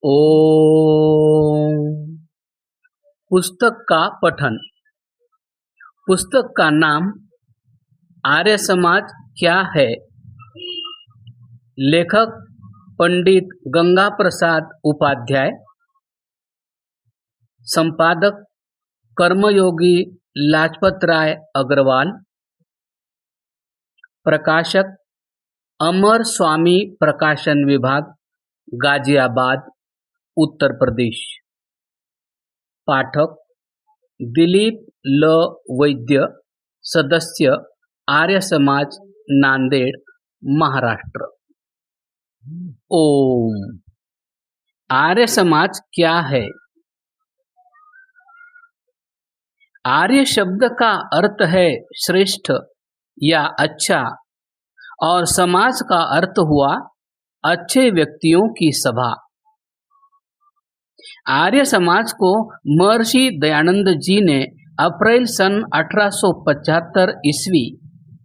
ओम। पुस्तक का पठन। पुस्तक का नाम आर्य समाज क्या है। लेखक पंडित गंगा प्रसाद उपाध्याय। संपादक कर्मयोगी लाजपत राय अग्रवाल। प्रकाशक अमर स्वामी प्रकाशन विभाग, गाजियाबाद, उत्तर प्रदेश। पाठक दिलीप ल वैद्य, सदस्य आर्य समाज, नांदेड़, महाराष्ट्र। ओम। आर्य समाज क्या है। आर्य शब्द का अर्थ है श्रेष्ठ या अच्छा, और समाज का अर्थ हुआ अच्छे व्यक्तियों की सभा। आर्य समाज को महर्षि दयानंद जी ने अप्रैल सन 1875 ईस्वी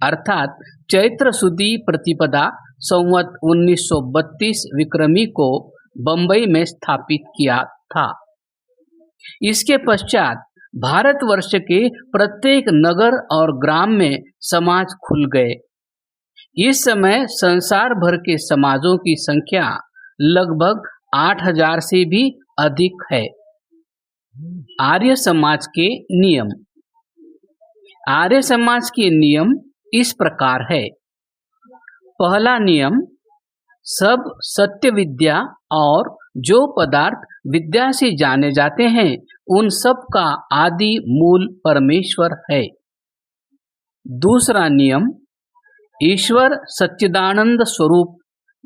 अर्थात चैत्र सुदी प्रतिपदा संवत 1932 विक्रमी को बंबई में स्थापित किया था। इसके पश्चात भारतवर्ष के प्रत्येक नगर और ग्राम में समाज खुल गए। इस समय संसार भर के समाजों की संख्या लगभग 8000 से भी अधिक है। आर्य समाज के नियम। आर्य समाज के नियम इस प्रकार है। पहला नियम, सब सत्य विद्या और जो पदार्थ विद्या से जाने जाते हैं उन सब का आदि मूल परमेश्वर है। दूसरा नियम, ईश्वर सच्चिदानंद स्वरूप,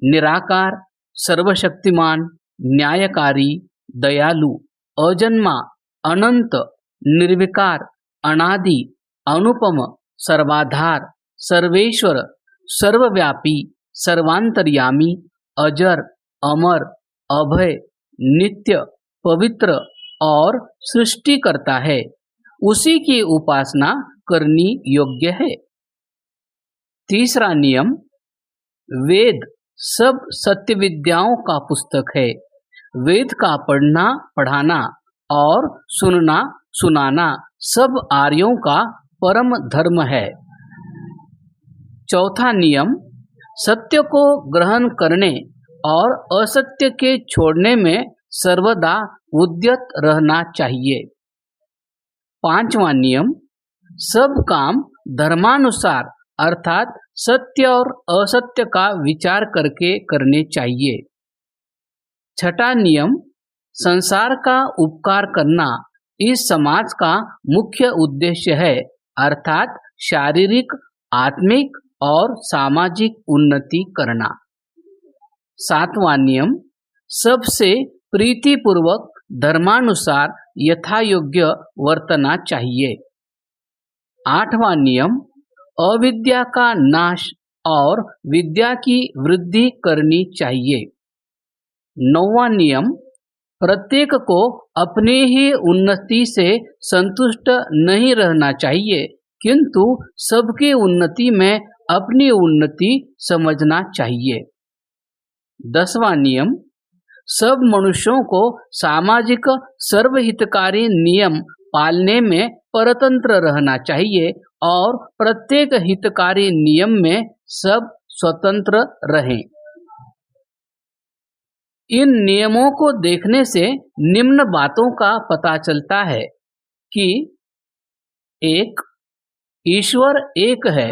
निराकार, सर्वशक्तिमान, न्यायकारी, दयालु, अजन्मा, अनंत, निर्विकार, अनादि, अनुपम, सर्वाधार, सर्वेश्वर, सर्वव्यापी, सर्वांतर्यामी, अजर, अमर, अभय, नित्य, पवित्र और सृष्टि करता है। उसी की उपासना करनी योग्य है। तीसरा नियम, वेद सब सत्य विद्याओं का पुस्तक है। वेद का पढ़ना, पढ़ाना और सुनना, सुनाना सब आर्यों का परम धर्म है। चौथा नियम, सत्य को ग्रहण करने और असत्य के छोड़ने में सर्वदा उद्यत रहना चाहिए। पांचवा नियम, सब काम धर्मानुसार अर्थात सत्य और असत्य का विचार करके करने चाहिए। छठा नियम, संसार का उपकार करना इस समाज का मुख्य उद्देश्य है, अर्थात शारीरिक, आत्मिक और सामाजिक उन्नति करना। सातवां नियम, सबसे प्रीतिपूर्वक धर्मानुसार यथायोग्य वर्तना चाहिए। आठवां नियम, अविद्या का नाश और विद्या की वृद्धि करनी चाहिए। नौवां नियम, प्रत्येक को अपने ही उन्नति से संतुष्ट नहीं रहना चाहिए, किंतु सबके उन्नति में अपनी उन्नति समझना चाहिए। 10वां नियम, सब मनुष्यों को सामाजिक सर्वहितकारी नियम पालने में परतंत्र रहना चाहिए और प्रत्येक हितकारी नियम में सब स्वतंत्र रहें। इन नियमों को देखने से निम्न बातों का पता चलता है कि 1. ईश्वर एक है।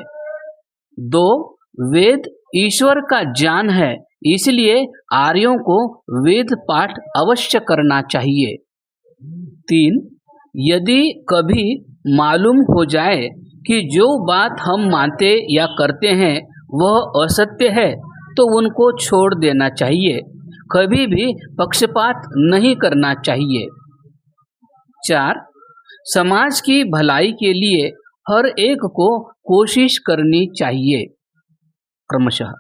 2. वेद ईश्वर का ज्ञान है, इसलिए आर्यों को वेद पाठ अवश्य करना चाहिए। 3. यदि कभी मालूम हो जाए कि जो बात हम मानते या करते हैं वह असत्य है तो उनको छोड़ देना चाहिए। कभी भी पक्षपात नहीं करना चाहिए। 4. समाज की भलाई के लिए हर एक को कोशिश करनी चाहिए। क्रमशः